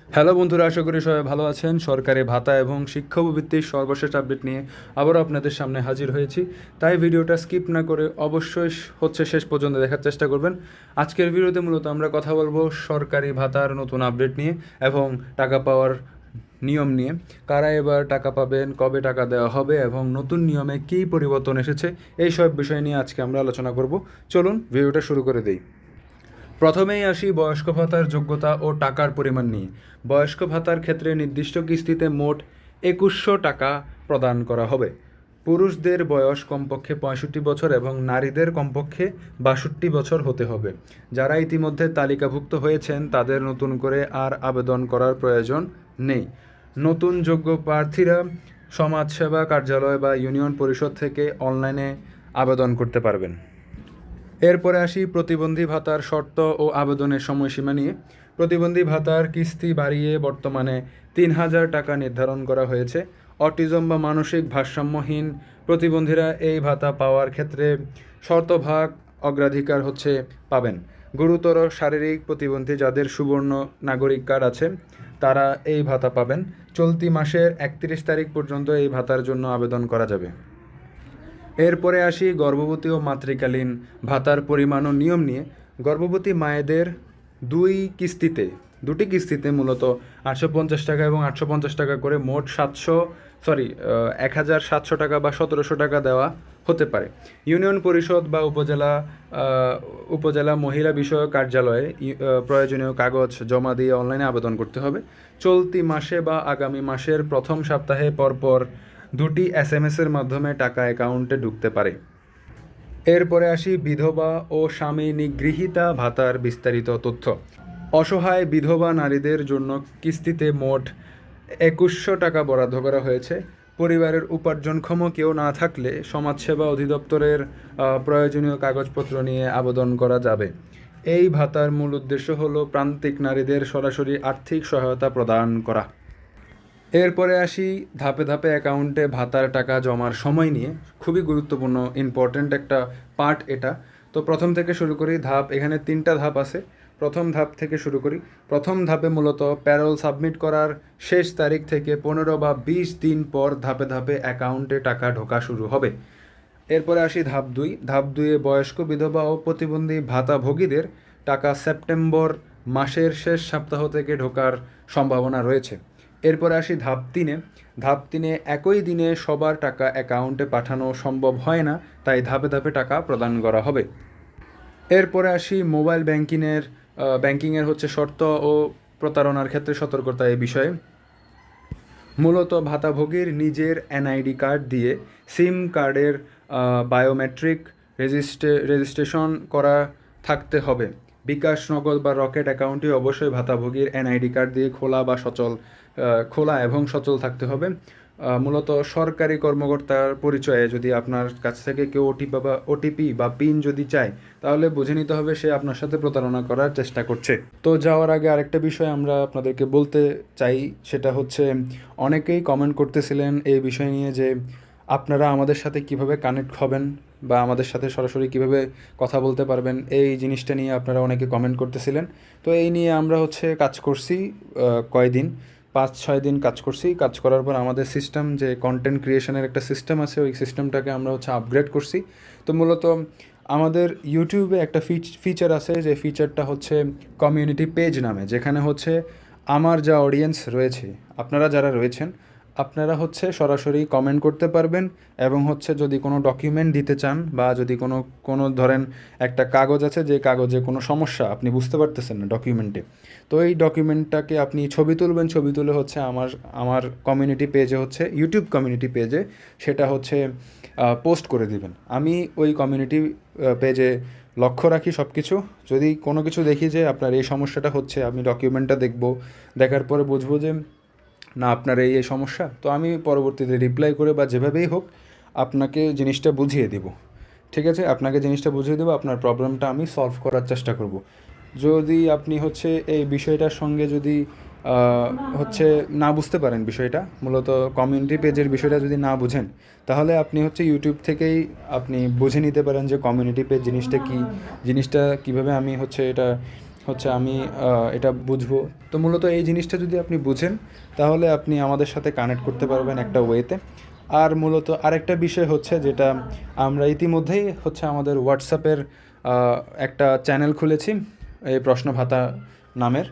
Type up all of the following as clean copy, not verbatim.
Hello বন্ধুরা, আশা করি সবাই ভালো আছেন। সরকারি ভাতা এবং শিক্ষাভিত্তিক সর্বশেষ আপডেট নিয়ে আবারও আপনাদের সামনে হাজির হয়েছি। তাই ভিডিওটা স্কিপ না করে অবশ্যই শেষ পর্যন্ত দেখার চেষ্টা করবেন। আজকের ভিডিওতে মূলত আমরা কথা বলবো সরকারি ভাতার নতুন আপডেট নিয়ে এবং টাকা পাওয়ার নিয়ম নিয়ে। কারা এবার টাকা পাবেন, কবে টাকা দেওয়া হবে এবং নতুন নিয়মে কী পরিবর্তন এসেছে, এই সব বিষয় নিয়ে আজকে আমরা আলোচনা করব। চলুন ভিডিওটা শুরু করে দিই। প্রথমেই আসি বয়স্ক ভাতার যোগ্যতা ও টাকার পরিমাণ নিয়ে। বয়স্ক ভাতার ক্ষেত্রে নির্দিষ্ট কিস্তিতে মোট ২১০০ টাকা প্রদান করা হবে। পুরুষদের বয়স কমপক্ষে ৬৫ বছর এবং নারীদের কমপক্ষে ৬২ বছর হতে হবে। যারা ইতিমধ্যে তালিকাভুক্ত হয়েছেন তাদের নতুন করে আর আবেদন করার প্রয়োজন নেই। নতুন যোগ্য প্রার্থীরা সমাজসেবা কার্যালয় বা ইউনিয়ন পরিষদ থেকে অনলাইনে আবেদন করতে পারবেন। এরপরে আসি প্রতিবন্ধী ভাতার শর্ত ও আবেদনের সময়সীমা নিয়ে। প্রতিবন্ধী ভাতার কিস্তি বাড়িয়ে বর্তমানে ৩,০০০ টাকা নির্ধারণ করা হয়েছে। অটিজম বা মানসিক ভারসাম্যহীন প্রতিবন্ধীরা এই ভাতা পাওয়ার ক্ষেত্রে শতভাগ অগ্রাধিকার পাবেন। গুরুতর শারীরিক প্রতিবন্ধী যাদের সুবর্ণ নাগরিক কার্ড আছে তারা এই ভাতা পাবেন। চলতি মাসের ৩১ তারিখ পর্যন্ত এই ভাতার জন্য আবেদন করা যাবে। এরপরে আসি গর্ভবতী ও মাতৃকালীন ভাতার পরিমাণ ও নিয়ম নিয়ে। গর্ভবতী মায়েদের দুটি কিস্তিতে মূলত ৮৫০ টাকা এবং ৮৫০ টাকা করে মোট ১,৭০০ টাকা বা ১৭০০ টাকা দেওয়া হতে পারে। ইউনিয়ন পরিষদ বা উপজেলা মহিলা বিষয়ক কার্যালয়ে প্রয়োজনীয় কাগজ জমা দিয়ে অনলাইনে আবেদন করতে হবে। চলতি মাসে বা আগামী মাসের প্রথম সপ্তাহে পরপর দুটি এসএমএসের মাধ্যমে টাকা অ্যাকাউন্টে ঢুকতে পারে। এরপরে আসি বিধবা ও স্বামী নিগৃহীতা ভাতার বিস্তারিত তথ্য। অসহায় বিধবা নারীদের জন্য কিস্তিতে মোট ২১০০ টাকা বরাদ্দ করা হয়েছে। পরিবারের উপার্জনক্ষম কেউ না থাকলে সমাজসেবা অধিদপ্তরের প্রয়োজনীয় কাগজপত্র নিয়ে আবেদন করা যাবে। এই ভাতার মূল উদ্দেশ্য হলো প্রান্তিক নারীদের সরাসরি আর্থিক সহায়তা প্রদান করা। এরপরে আসি ধাপে ধাপে অ্যাকাউন্টে ভাতার টাকা জমার সময় নিয়ে। খুবই গুরুত্বপূর্ণ ইম্পর্ট্যান্ট একটা পার্ট এটা। তো প্রথম থেকে শুরু করি। এখানে ৩টা ধাপ আছে। প্রথম ধাপ থেকে শুরু করি। প্রথম ধাপে মূলত প্যারোল সাবমিট করার শেষ তারিখ থেকে ১৫ বা ২০ দিন পর ধাপে ধাপে অ্যাকাউন্টে টাকা ঢোকা শুরু হবে। এরপরে আসি ধাপ ২। ধাপ ২-এ বয়স্ক বিধবা ও প্রতিবন্ধী ভাতাভোগীদের টাকা সেপ্টেম্বর মাসের শেষ সপ্তাহ থেকে ঢোকার সম্ভাবনা রয়েছে। এরপরে আসি ধাপ ৩-এ। ধাপ 3-এ একই দিনে সবার টাকা অ্যাকাউন্টে পাঠানো সম্ভব হয় না, তাই ধাপে ধাপে টাকা প্রদান করা হবে। এরপরে আসি মোবাইল ব্যাংকিংয়ের শর্ত ও প্রতারণার ক্ষেত্রে সতর্কতা এই বিষয়ে। মূলত ভাতাভোগীর নিজের এনআইডি কার্ড দিয়ে সিম কার্ডের বায়োমেট্রিক রেজিস্ট্রেশন করা থাকতে হবে। বিকাশ, নগদ বা রকেট অ্যাকাউন্টটি অবশ্যই ভাতাভোগীর এনআইডি কার্ড দিয়ে খোলা এবং সচল থাকতে হবে। মূলত সরকারি কর্মকর্তার পরিচয়ে যদি আপনার কাছ থেকে কেউ ওটিপি বা পিন যদি চায়, তাহলে বুঝে নিতে হবে সে আপনার সাথে প্রতারণা করার চেষ্টা করছে। তো যাওয়ার আগে আরেকটা বিষয় আমরা আপনাদেরকে বলতে চাই, সেটা অনেকেই কমেন্ট করতেছিলেন এই বিষয় নিয়ে যে আপনারা আমাদের সাথে কিভাবে কানেক্ট হবেন বা আমাদের সাথে সরাসরি কিভাবে কথা বলতে পারবেন, এই জিনিসটা নিয়ে আপনারা অনেকে কমেন্ট করতেছিলেন। তো এই নিয়ে আমরা কাজ করছি কয়দিন, ৫-৬ দিন কাজ করছি। কাজ করার পর আমাদের সিস্টেম, যে কন্টেন্ট ক্রিয়েশনের একটা সিস্টেম আছে, ওই সিস্টেমটাকে আমরা আপগ্রেড করছি। তো মূলত আমাদের ইউটিউবে একটা ফিচার আছে, যে ফিচারটা কমিউনিটি পেজ নামে, যেখানে আমার যা অডিয়েন্স রয়েছে, আপনারা যারা রয়েছেন, আপনারা সরাসরি কমেন্ট করতে পারবেন এবং যদি কোনো ডকুমেন্ট দিতে চান বা যদি কোনো ধরেন একটা কাগজ আছে, যে কাগজে কোনো সমস্যা আপনি বুঝতে পারতেছেন না ডকুমেন্টে, তো এই ডকুমেন্টটাকে আপনি ছবি তুলবেন, ছবি তুলে আমার কমিউনিটি পেজে ইউটিউব কমিউনিটি পেজে সেটা পোস্ট করে দিবেন। আমি ওই কমিউনিটি পেজে লক্ষ্য রাখি সব কিছু। যদি কোনো কিছু দেখি যে আপনার এই সমস্যাটা আমি ডকুমেন্টটা দেখব, দেখার পরে বুঝবো যে না আপনার এই সমস্যা, তো আমি পরবর্তীতে রিপ্লাই করে বা যেভাবেই হোক আপনাকে জিনিসটা বুঝিয়ে দেব। ঠিক আছে, আপনাকে জিনিসটা বুঝিয়ে দেবো, আপনার প্রবলেমটা আমি সলভ করার চেষ্টা করব। যদি আপনি এই বিষয়টার সঙ্গে যদি না বুঝতে পারেন, বিষয়টা মূলত কমিউনিটি পেজের বিষয়টা যদি না বুঝেন, তাহলে আপনি ইউটিউব থেকেই আপনি বুঝে নিতে পারেন যে কমিউনিটি পেজ জিনিসটা কী, জিনিসটা কীভাবে আমি এটা হচ্ছে আমি এটা বুঝবো। তো মূলত এই জিনিসটা যদি আপনি বুঝেন তাহলে আপনি আমাদের সাথে কানেক্ট করতে পারবেন একটা ওয়েতে। আর মূলত আরেকটা বিষয় হচ্ছে যেটা আমরা ইতিমধ্যেই হচ্ছে আমাদের হোয়াটসঅ্যাপের একটা চ্যানেল খুলেছি, এই প্রশ্ন ভাতা নামের।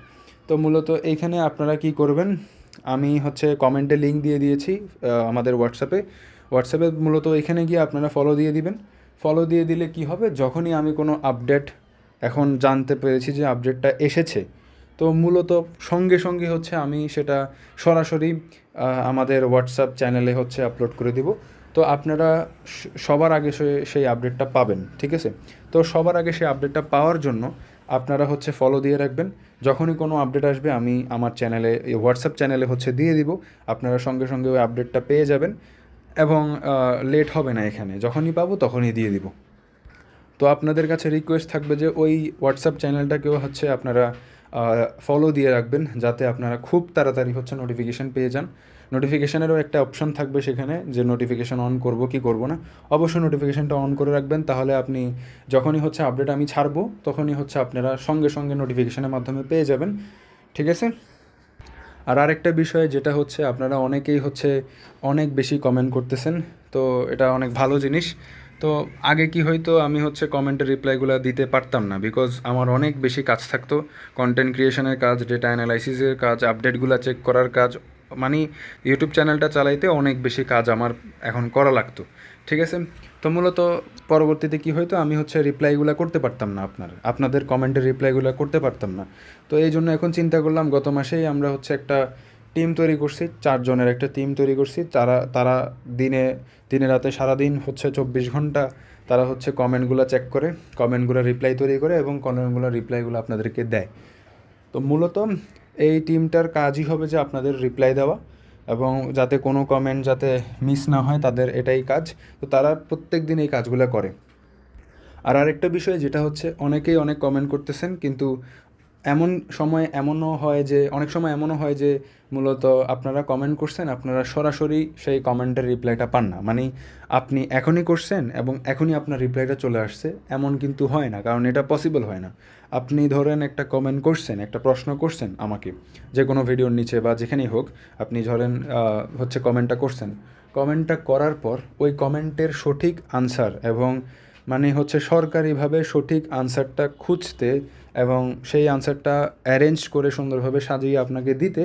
তো মূলত এইখানে আপনারা কি করবেন, আমি হচ্ছে কমেন্টে লিঙ্ক দিয়ে দিয়েছি আমাদের হোয়াটসঅ্যাপে মূলত এখানে গিয়ে আপনারা ফলো দিয়ে দিবেন। ফলো দিয়ে দিলে কি হবে, যখনই আমি কোনো আপডেট এখন জানতে পেরেছি যে আপডেটটা এসেছে, তো মূলত সঙ্গে সঙ্গে হচ্ছে আমি সেটা সরাসরি আমাদের হোয়াটসঅ্যাপ চ্যানেলে হচ্ছে আপলোড করে দিব। তো আপনারা সবার আগে সেই আপডেটটা পাবেন, ঠিক আছে? তো সবার আগে সেই আপডেটটা পাওয়ার জন্য আপনারা হচ্ছে ফলো দিয়ে রাখবেন। যখনই কোনো আপডেট আসবে আমি আমার চ্যানেলে, হোয়াটসঅ্যাপ চ্যানেলে হচ্ছে দিয়ে দিব। আপনারা সঙ্গে সঙ্গে ওই আপডেটটা পেয়ে যাবেন এবং লেট হবে না, এখানে যখনই পাবো তখনই দিয়ে দিব। তো আপনাদের কাছে রিকোয়েস্ট থাকবে যে ওই হোয়াটসঅ্যাপ চ্যানেলটাকেও হচ্ছে আপনারা ফলো দিয়ে রাখবেন, যাতে আপনারা খুব তাড়াতাড়ি হচ্ছে নোটিফিকেশান পেয়ে যান। নোটিফিকেশানেরও একটা অপশান থাকবে সেখানে যে নোটিফিকেশান অন করব কি করব না। অবশ্যই নোটিফিকেশানটা অন করে রাখবেন, তাহলে আপনি যখনই হচ্ছে আপডেট আমি ছাড়বো তখনই হচ্ছে আপনারা সঙ্গে সঙ্গে নোটিফিকেশানের মাধ্যমে পেয়ে যাবেন, ঠিক আছে? আর আরেকটা বিষয় যেটা হচ্ছে, আপনারা অনেকেই হচ্ছে অনেক বেশি কমেন্ট করতেছেন, তো এটা অনেক ভালো জিনিস। তো আগে কি হয়তো আমি হচ্ছে কমেন্টের রিপ্লাইগুলো দিতে পারতাম না, বিকজ আমার অনেক বেশি কাজ থাকতো, কন্টেন্ট ক্রিয়েশনের কাজ, ডেটা অ্যানালাইসিসের কাজ, আপডেটগুলো চেক করার কাজ, মানে ইউটিউব চ্যানেলটা চালাইতে অনেক বেশি কাজ আমার এখন করা লাগতো, ঠিক আছে? তো মূলত পরবর্তীতে কি হয়তো আমি হচ্ছে রিপ্লাইগুলো করতে পারতাম না, আপনাদের কমেন্টের রিপ্লাইগুলো করতে পারতাম না। তো এই জন্য এখন চিন্তা করলাম, গত মাসেই আমরা হচ্ছে একটা টিম তৈরি করছি, 4 জনের একটা টিম তৈরি করছি। তারা তারা দিনে দিনে রাতে সারাদিন হচ্ছে 24 ঘন্টা তারা হচ্ছে কমেন্টগুলো চেক করে, কমেন্টগুলো রিপ্লাই তৈরি করে এবং কমেন্টগুলো রিপ্লাইগুলো আপনাদেরকে দেয়। তো মূলত এই টিমটার কাজই হবে যে আপনাদের রিপ্লাই দেওয়া এবং যাতে কোনো কমেন্ট যাতে মিস না হয়, তাদের এটাই কাজ। তো তারা প্রত্যেক দিন এই কাজগুলো করে। আর আরেকটা বিষয় যেটা হচ্ছে, অনেকেই অনেক কমেন্ট করতেছেন, কিন্তু অনেক সময় এমনও হয় যে মূলত আপনারা কমেন্ট করছেন, আপনারা সরাসরি সেই কমেন্টের রিপ্লাইটা পান না, মানে আপনি এখনই করছেন এবং এখনই আপনার রিপ্লাইটা চলে আসছে, এমন কিন্তু হয় না, কারণ এটা পসিবল হয় না। আপনি ধরেন একটা কমেন্ট করছেন, একটা প্রশ্ন করছেন আমাকে, যে কোনো ভিডিওর নিচে বা যেখানেই হোক, আপনি ধরেন হচ্ছে কমেন্টটা করার পর ওই কমেন্টের সঠিক আনসার এবং মানে হচ্ছে সরকারিভাবে সঠিক আনসারটা খুঁজতে এবং সেই আনসারটা অ্যারেঞ্জ করে সুন্দরভাবে সাজিয়ে আপনাকে দিতে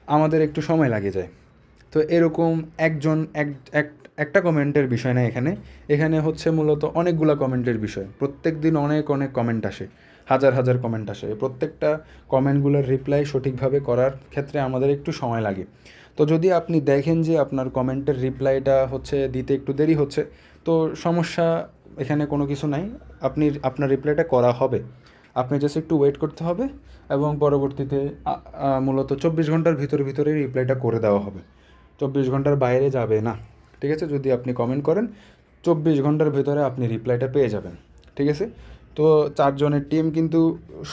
আমাদের একটু সময় লাগে যায়। তো এরকম একটা কমেন্টের বিষয় না, এখানে হচ্ছে মূলত অনেকগুলা কমেন্টের বিষয়। প্রত্যেক দিন অনেক অনেক কমেন্ট আসে, হাজার হাজার কমেন্ট আসে। প্রত্যেকটা কমেন্টগুলোর রিপ্লাই সঠিকভাবে করার ক্ষেত্রে আমাদের একটু সময় লাগে। তো যদি আপনি দেখেন যে আপনার কমেন্টের রিপ্লাইটা হচ্ছে দিতে একটু দেরি হচ্ছে, তো সমস্যা এখানে কোনো কিছু নাই, আপনার রিপ্লাইটা করা হবে। আপনি জাস্ট একটু ওয়েট করতে হবে এবং পরবর্তীতে মূলত 24 ঘন্টার ভিতরে রিপ্লাইটা করে দেওয়া হবে। 24 ঘন্টার বাইরে যাবে না, ঠিক আছে? যদি আপনি কমেন্ট করেন 24 ঘন্টার ভিতরে আপনি রিপ্লাইটা পেয়ে যাবেন, ঠিক আছে? তো 4 জনের টিম কিন্তু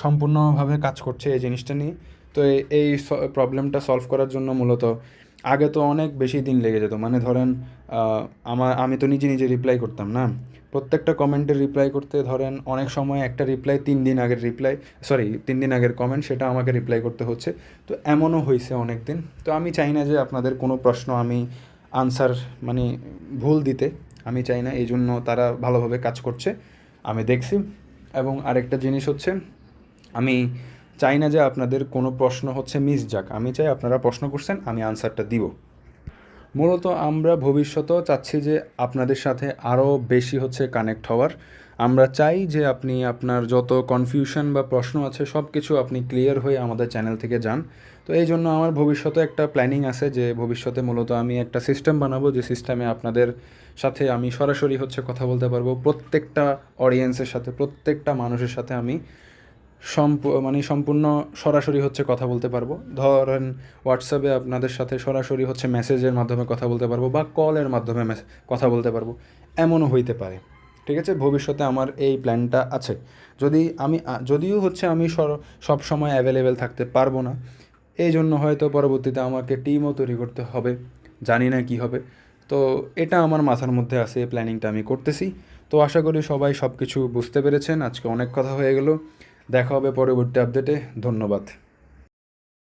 সম্পূর্ণভাবে কাজ করছে এই জিনিসটা নিয়ে। তো এই প্রবলেমটা সলভ করার জন্য মূলত আগে তো অনেক বেশি দিন লেগে যেত, মানে ধরেন আমি তো নিজে নিজে রিপ্লাই করতাম না, প্রত্যেকটা কমেন্টের রিপ্লাই করতে ধরেন অনেক সময় একটা রিপ্লাই 3 দিন আগের কমেন্ট, সেটা আমাকে রিপ্লাই করতে হচ্ছে। তো এমনও হয়েছে অনেক দিন। তো আমি চাই না যে আপনাদের কোনো প্রশ্ন আমি আনসার মানে ভুল দিতে, আমি চাই না, এই জন্য তারা ভালোভাবে কাজ করছে, আমি দেখছি। এবং আরেকটা জিনিস হচ্ছে, আমি চাই না যে আপনাদের কোনো প্রশ্ন হচ্ছে মিস যাক, আমি চাই আপনারা প্রশ্ন করছেন, আমি আনসারটা দিব। মূলত আমরা ভবিষ্যতেও চাচ্ছি যে আপনাদের সাথে আরও বেশি হচ্ছে কানেক্ট হওয়ার। আমরা চাই যে আপনি আপনার যত কনফিউশন বা প্রশ্ন আছে সব কিছু আপনি ক্লিয়ার হয়ে আমাদের চ্যানেল থেকে যান। তো এই জন্য আমার ভবিষ্যতে একটা প্ল্যানিং আছে যে ভবিষ্যতে মূলত আমি একটা সিস্টেম বানাবো, যে সিস্টেমে আপনাদের সাথে আমি সরাসরি হচ্ছে কথা বলতে পারবো, প্রত্যেকটা অডিয়েন্সের সাথে, প্রত্যেকটা মানুষের সাথে আমি সম্পূর্ণ সরাসরি হচ্ছে কথা বলতে পারবো। ধরেন হোয়াটসঅ্যাপে আপনাদের সাথে সরাসরি হচ্ছে মেসেজের মাধ্যমে কথা বলতে পারবো বা কলের মাধ্যমে কথা বলতে পারবো, এমনও হইতে পারে, ঠিক আছে? ভবিষ্যতে আমার এই প্ল্যানটা আছে। যদিও হচ্ছে আমি সব সময় অ্যাভেলেবেল থাকতে পারবো না, এই জন্য হয়তো পরবর্তীতে আমাকে টিমও তৈরি করতে হবে, জানি না কি হবে। তো এটা আমার মাথার মধ্যে আছে, এই প্ল্যানিংটা আমি করতেছি। তো আশা করি সবাই সব কিছু বুঝতে পেরেছেন। আজকে অনেক কথা হয়ে গেল। দেখা হবে পরবর্তী আপডেটে। ধন্যবাদ।